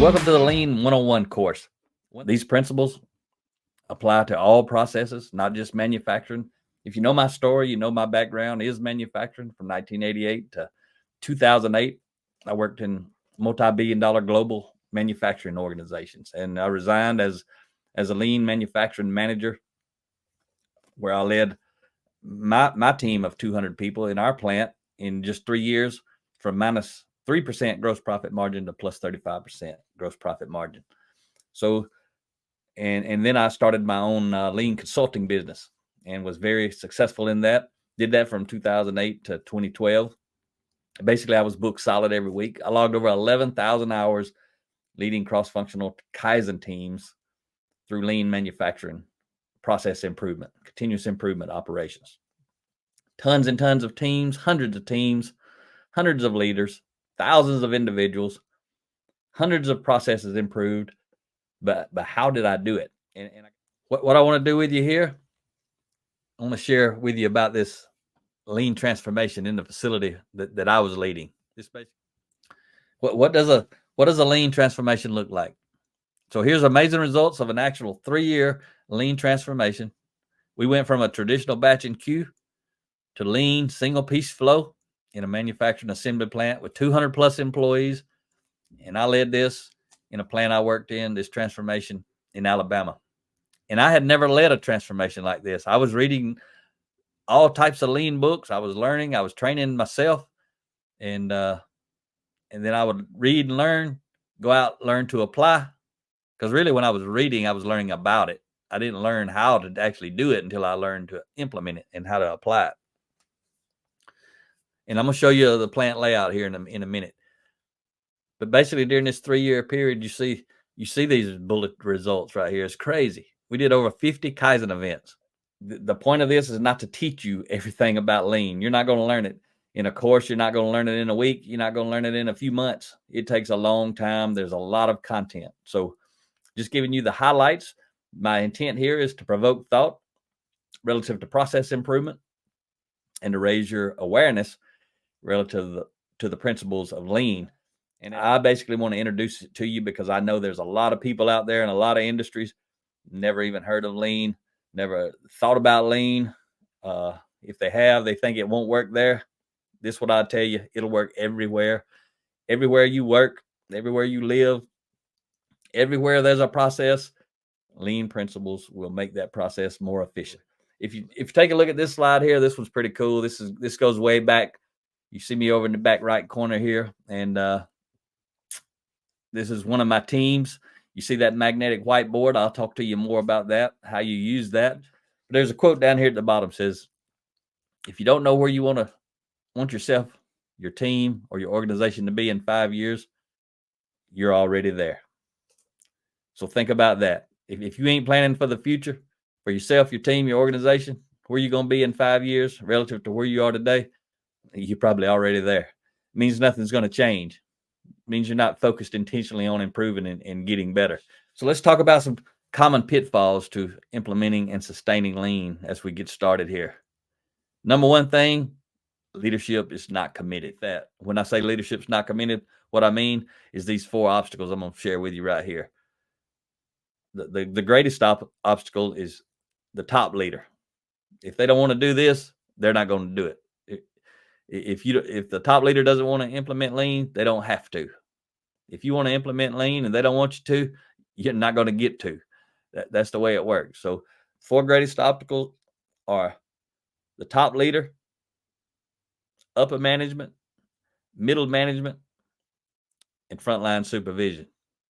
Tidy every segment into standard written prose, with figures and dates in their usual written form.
Welcome to the Lean 101 course. These principles apply to all processes, not just manufacturing. If you know my story, you know my background is manufacturing. From 1988 to 2008, I worked in multi-billion-dollar global manufacturing organizations, and I resigned as a lean manufacturing manager, where I led my team of 200 people in our plant in just 3 years, from minus 3% gross profit margin to plus 35% gross profit margin. So, and then I started my own lean consulting business and was very successful in that. Did that from 2008 to 2012. Basically, I was booked solid every week. I logged over 11,000 hours leading cross-functional Kaizen teams through lean manufacturing, process improvement, continuous improvement operations. Tons and tons of teams, hundreds of leaders, thousands of individuals, hundreds of processes improved. But how did I do it? And what I want to do with you here, I want to share with you about this lean transformation in the facility that I was leading. This basically, what does a lean transformation look like? So here's amazing results of an actual 3-year lean transformation. We went from a traditional batch and queue to lean single piece flow in a manufacturing assembly plant with 200 plus employees. And I led this in a plant I worked in, this transformation in Alabama. And I had never led a transformation like this. I was reading all types of lean books. I was learning, I was training myself. And then I would read and learn, go out, learn to apply. Because really when I was reading, I was learning about it. I didn't learn how to actually do it until I learned to implement it and how to apply it. And I'm going to show you the plant layout here in a minute. But basically during this 3-year period, you see these bullet results right here. It's crazy. We did over 50 Kaizen events. The point of this is not to teach you everything about lean. You're not going to learn it in a course. You're not going to learn it in a week. You're not going to learn it in a few months. It takes a long time. There's a lot of content. So just giving you the highlights. My intent here is to provoke thought relative to process improvement and to raise your awareness relative to the principles of lean. And I basically want to introduce it to you because I know there's a lot of people out there in a lot of industries never even heard of lean, never thought about lean. If they have, they think it won't work there. This is what I tell you, it'll work everywhere. Everywhere you work, everywhere you live, everywhere there's a process, lean principles will make that process more efficient. If you take a look at this slide here, this one's pretty cool. This goes way back. You see me over in the back right corner here, and this is one of my teams. You see that magnetic whiteboard? I'll talk to you more about that, how you use that. But there's a quote down here at the bottom says, if you don't know where you want yourself, your team, or your organization to be in 5 years, you're already there. So think about that. If you ain't planning for the future, for yourself, your team, your organization, where you're going to be in 5 years relative to where you are today, you're probably already there. It means nothing's going to change. It means you're not focused intentionally on improving and getting better. So let's talk about some common pitfalls to implementing and sustaining lean as we get started here. Number one thing, leadership is not committed. That when I say leadership's not committed, what I mean is these 4 obstacles I'm going to share with you right here. The greatest obstacle is the top leader. If they don't want to do this, they're not going to do it. If the top leader doesn't want to implement lean, they don't have to. If you want to implement lean and they don't want you to, you're not going to get to. That's the way it works. So 4 greatest obstacles are the top leader, upper management, middle management, and frontline supervision.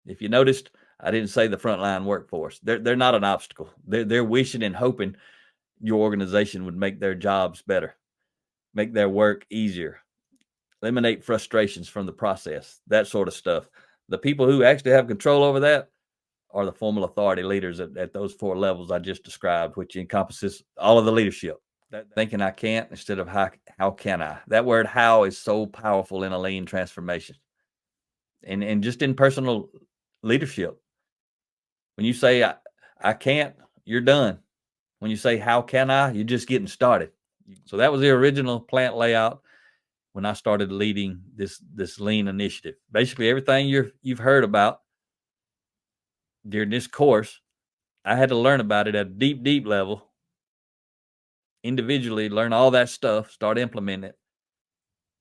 If you noticed, I didn't say the frontline workforce. They're not an obstacle. They're wishing and hoping your organization would make their jobs better, make their work easier, eliminate frustrations from the process, that sort of stuff. The people who actually have control over that are the formal authority leaders at those 4 levels I just described, which encompasses all of the leadership. Thinking I can't instead of how can I? That word how is so powerful in a lean transformation. And just in personal leadership. When you say I can't, you're done. When you say how can I, you're just getting started. So that was the original plant layout when I started leading this lean initiative. Basically everything you've heard about during this course, I had to learn about it at a deep, deep level, individually learn all that stuff, start implementing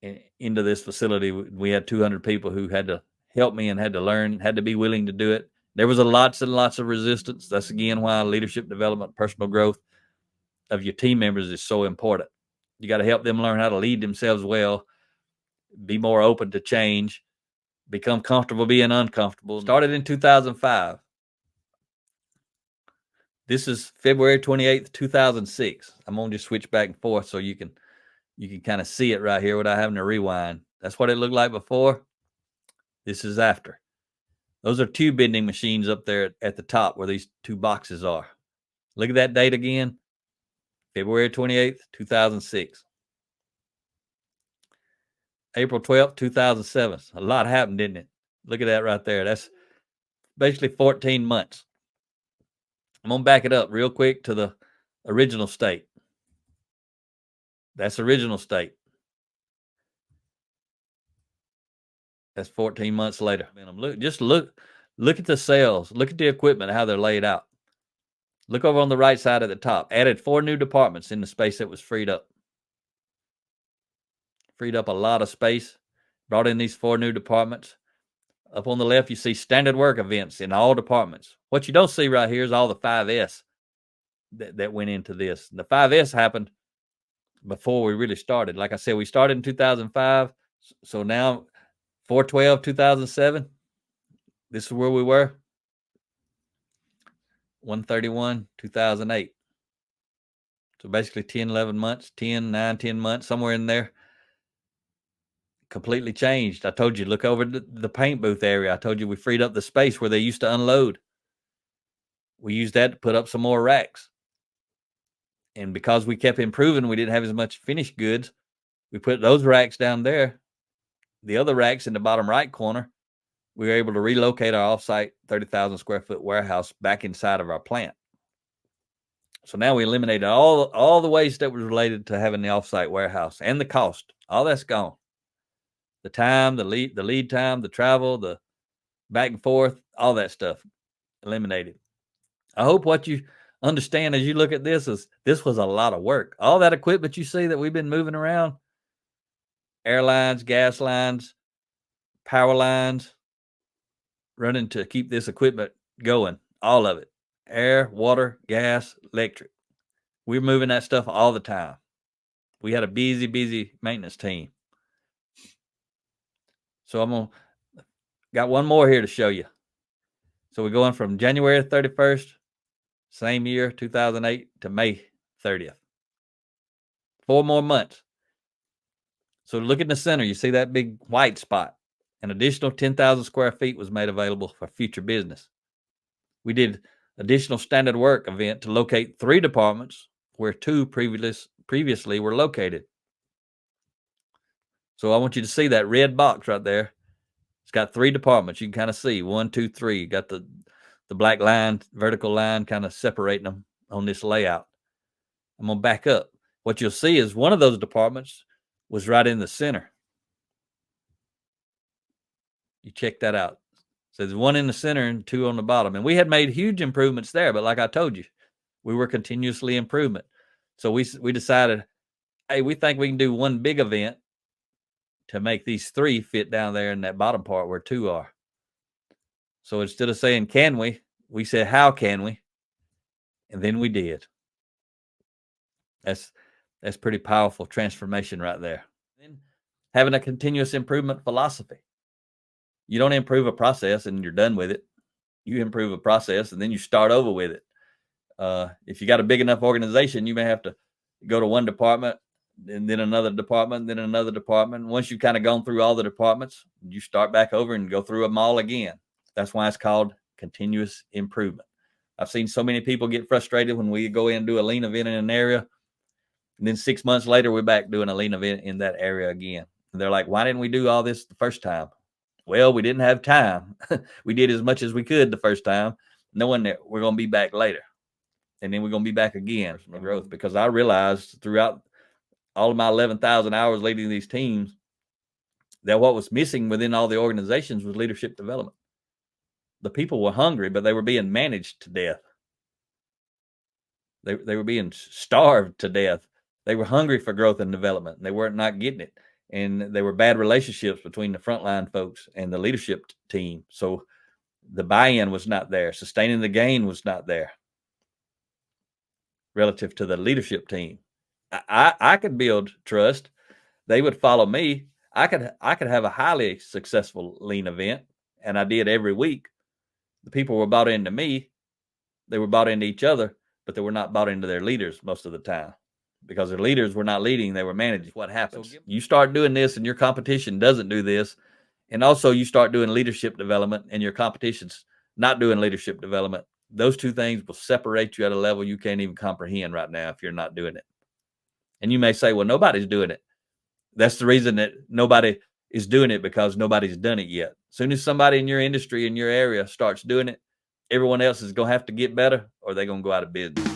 it into this facility. We had 200 people who had to help me and had to learn, had to be willing to do it. There was lots and lots of resistance. That's again why leadership development, personal growth of your team members is so important. You got to help them learn how to lead themselves well, be more open to change, become comfortable being uncomfortable. Started in 2005. This is February 28th, 2006. I'm going to just switch back and forth so you can kind of see it right here without having to rewind. That's what it looked like before. This is after. Those are tube bending machines up there at the top where these two boxes are. Look at that date again. February 28th, 2006. April 12th, 2007. A lot happened, didn't it? Look at that right there. That's basically 14 months. I'm going to back it up real quick to the original state. That's original state. That's 14 months later. Look at the cells. Look at the equipment, how they're laid out. Look over on the right side at the top. Added 4 new departments in the space that was freed up. Freed up a lot of space. Brought in these 4 new departments. Up on the left, you see standard work events in all departments. What you don't see right here is all the 5S that went into this. The 5S happened before we really started. Like I said, we started in 2005. So now 4/12/2007, this is where we were. 1/31/2008. So basically 10, 11 months, 10, 9, 10 months, somewhere in there. Completely changed. I told you, look over the paint booth area. I told you we freed up the space where they used to unload. We used that to put up some more racks. And because we kept improving, we didn't have as much finished goods. We put those racks down there. The other racks in the bottom right corner, we were able to relocate our offsite 30,000 square foot warehouse back inside of our plant. So now we eliminated all the waste that was related to having the offsite warehouse and the cost. All that's gone. The time, the lead time, the travel, the back and forth, all that stuff eliminated. I hope what you understand as you look at this is this was a lot of work. All that equipment you see that we've been moving around, airlines, gas lines, power lines, running to keep this equipment going, all of it. Air, water, gas, electric. We're moving that stuff all the time. We had a busy maintenance team. So got one more here to show you. So we're going from January 31st, same year, 2008, to May 30th. 4 more months. So look in the center. You see that big white spot. An additional 10,000 square feet was made available for future business. We did additional standard work event to locate 3 departments where 2 previously were located. So I want you to see that red box right there. It's got 3 departments. You can kind of see 1, 2, 3. You got the black line, vertical line kind of separating them on this layout. I'm going to back up. What you'll see is one of those departments was right in the center. You check that out. So there's 1 in the center and 2 on the bottom. And we had made huge improvements there, but like I told you, we were continuously improvement. So we decided, hey, we think we can do 1 big event to make these 3 fit down there in that bottom part where 2 are. So instead of saying, can we said, how can we? And then we did. That's pretty powerful transformation right there. Then having a continuous improvement philosophy. You don't improve a process and you're done with it. You improve a process and then you start over with it. If you got a big enough organization, you may have to go to one department and then another department, then another department. Once you've kind of gone through all the departments, you start back over and go through them all again. That's why it's called continuous improvement. I've seen so many people get frustrated when we go in and do a lean event in an area. And then 6 months later, we're back doing a lean event in that area again. And they're like, why didn't we do all this the first time? Well, we didn't have time. We did as much as we could the first time, knowing that we're going to be back later. And then we're going to be back again for growth, because I realized throughout all of my 11,000 hours leading these teams that what was missing within all the organizations was leadership development. the people were hungry, but they were being managed to death. They were being starved to death. They were hungry for growth and development. And they weren't not getting it. And there were bad relationships between the frontline folks and the leadership team. So the buy-in was not there. Sustaining the gain was not there relative to the leadership team. I could build trust. They would follow me. I could have a highly successful lean event, and I did every week. The people were bought into me. They were bought into each other, but they were not bought into their leaders most of the time because their leaders were not leading, they were managing. What happens? You start doing this and your competition doesn't do this. And also you start doing leadership development and your competition's not doing leadership development. Those two things will separate you at a level you can't even comprehend right now if you're not doing it. And you may say, well, nobody's doing it. That's the reason that nobody is doing it, because nobody's done it yet. As soon as somebody in your industry, in your area starts doing it, everyone else is going to have to get better or they're going to go out of business.